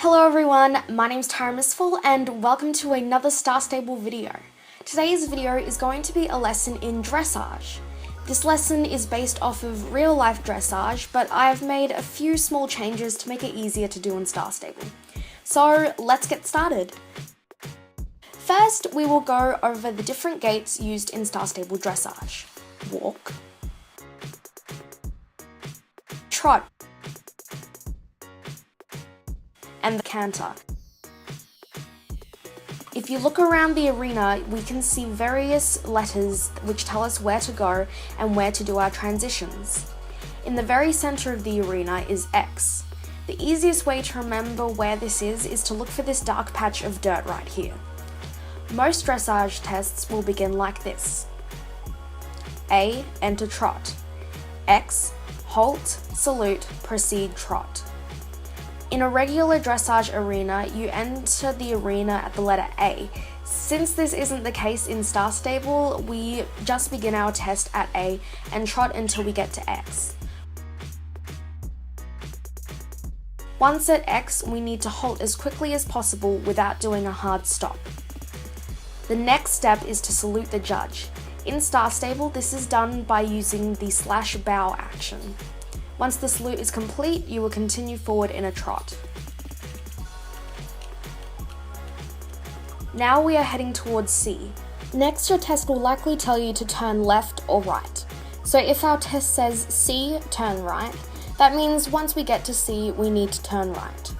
Hello everyone, my name's Tara Misful and welcome to another Star Stable video. Today's video is going to be a lesson in dressage. This lesson is based off of real life dressage, but I've made a few small changes to make it easier to do in Star Stable. So let's get started. First, we will go over the different gaits used in Star Stable dressage. Walk, trot, and the canter. If you look around the arena, we can see various letters which tell us where to go and where to do our transitions. In the very center of the arena is X. The easiest way to remember where this is to look for this dark patch of dirt right here. Most dressage tests will begin like this. A, enter trot. X, halt, salute, proceed trot. In a regular dressage arena, you enter the arena at the letter A. Since this isn't the case in Star Stable, we just begin our test at A and trot until we get to X. Once at X, we need to halt as quickly as possible without doing a hard stop. The next step is to salute the judge. In Star Stable, this is done by using the /bow action. Once the salute is complete, you will continue forward in a trot. Now we are heading towards C. Next, your test will likely tell you to turn left or right. So if our test says C, turn right, that means once we get to C, we need to turn right.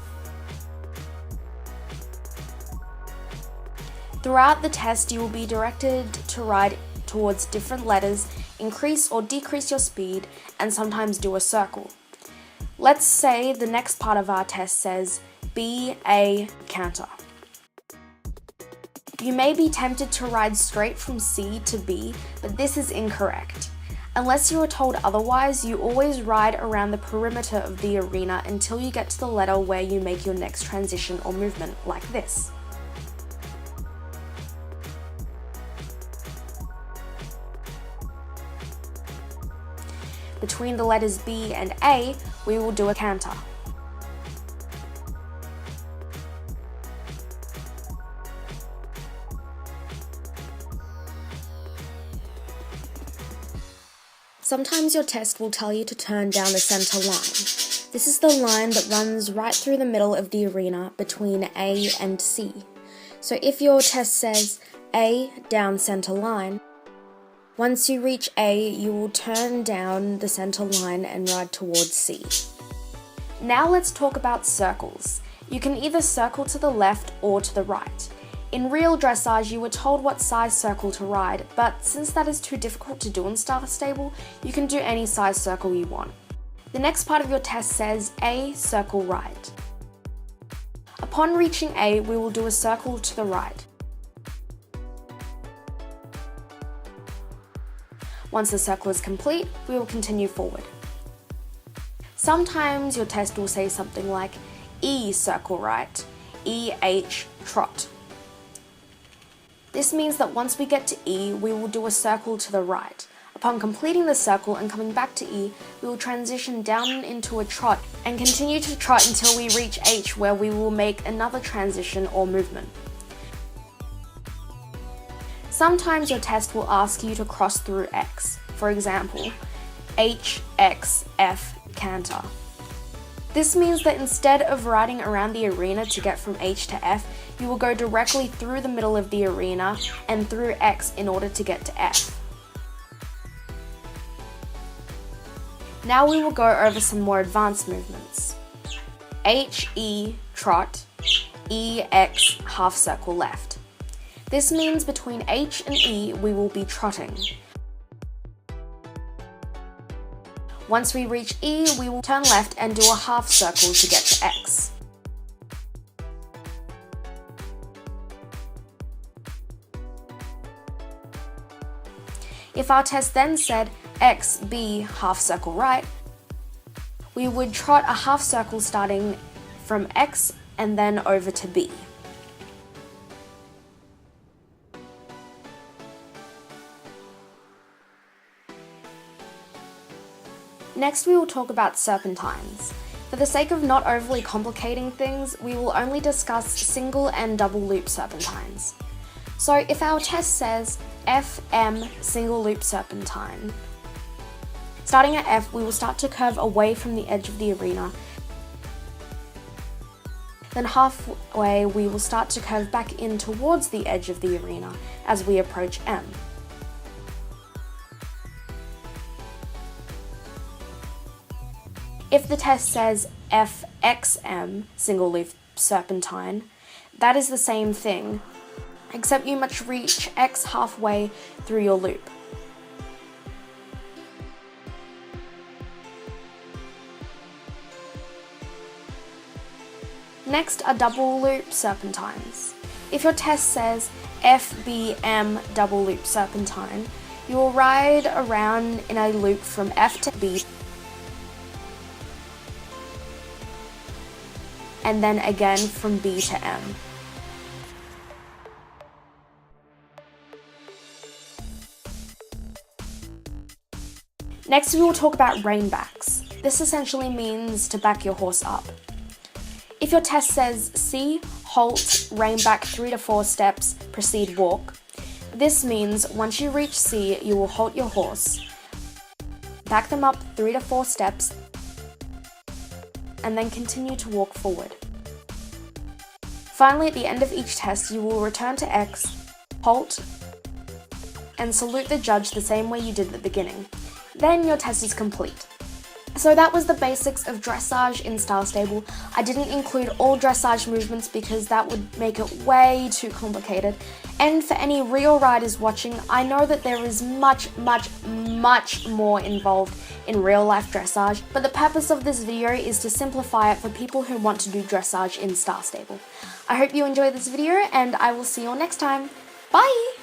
Throughout the test, you will be directed to ride towards different letters, increase or decrease your speed, and sometimes do a circle. Let's say the next part of our test says B, A, Canter. You may be tempted to ride straight from C to B, but this is incorrect. Unless you are told otherwise, you always ride around the perimeter of the arena until you get to the letter where you make your next transition or movement, like this. Between the letters B and A, we will do a canter. Sometimes your test will tell you to turn down the center line. This is the line that runs right through the middle of the arena between A and C. So if your test says A, down center line, once you reach A, you will turn down the center line and ride towards C. Now let's talk about circles. You can either circle to the left or to the right. In real dressage, you were told what size circle to ride, but since that is too difficult to do in Star Stable, you can do any size circle you want. The next part of your test says A, circle right. Upon reaching A, we will do a circle to the right. Once the circle is complete, we will continue forward. Sometimes your test will say something like E, circle right, E, H, trot. This means that once we get to E, we will do a circle to the right. Upon completing the circle and coming back to E, we will transition down into a trot and continue to trot until we reach H, where we will make another transition or movement. Sometimes your test will ask you to cross through X. For example, H, X, F, Canter. This means that instead of riding around the arena to get from H to F, you will go directly through the middle of the arena and through X in order to get to F. Now we will go over some more advanced movements. H, E, trot, E, X, half circle left. This means between H and E, we will be trotting. Once we reach E, we will turn left and do a half circle to get to X. If our test then said X, B, half circle right, we would trot a half circle starting from X and then over to B. Next, we will talk about serpentines. For the sake of not overly complicating things, we will only discuss single and double loop serpentines. So if our test says FM single loop serpentine, starting at F, we will start to curve away from the edge of the arena. Then halfway, we will start to curve back in towards the edge of the arena as we approach M. If the test says FXM single loop serpentine, that is the same thing, except you must reach X halfway through your loop. Next are double loop serpentines. If your test says FBM double loop serpentine, you will ride around in a loop from F to B, and then again from B to M. Next we will talk about reinbacks. This essentially means to back your horse up. If your test says C, halt, reinback 3 to 4 steps, proceed walk, this means once you reach C, you will halt your horse, back them up 3 to 4 steps, and then continue to walk forward. Finally, at the end of each test, you will return to X, halt, and salute the judge the same way you did at the beginning. Then your test is complete. So that was the basics of dressage in Star Stable. I didn't include all dressage movements because that would make it way too complicated. And for any real riders watching, I know that there is much more involved in real life dressage, but the purpose of this video is to simplify it for people who want to do dressage in Star Stable. I hope you enjoyed this video and I will see you all next time. Bye!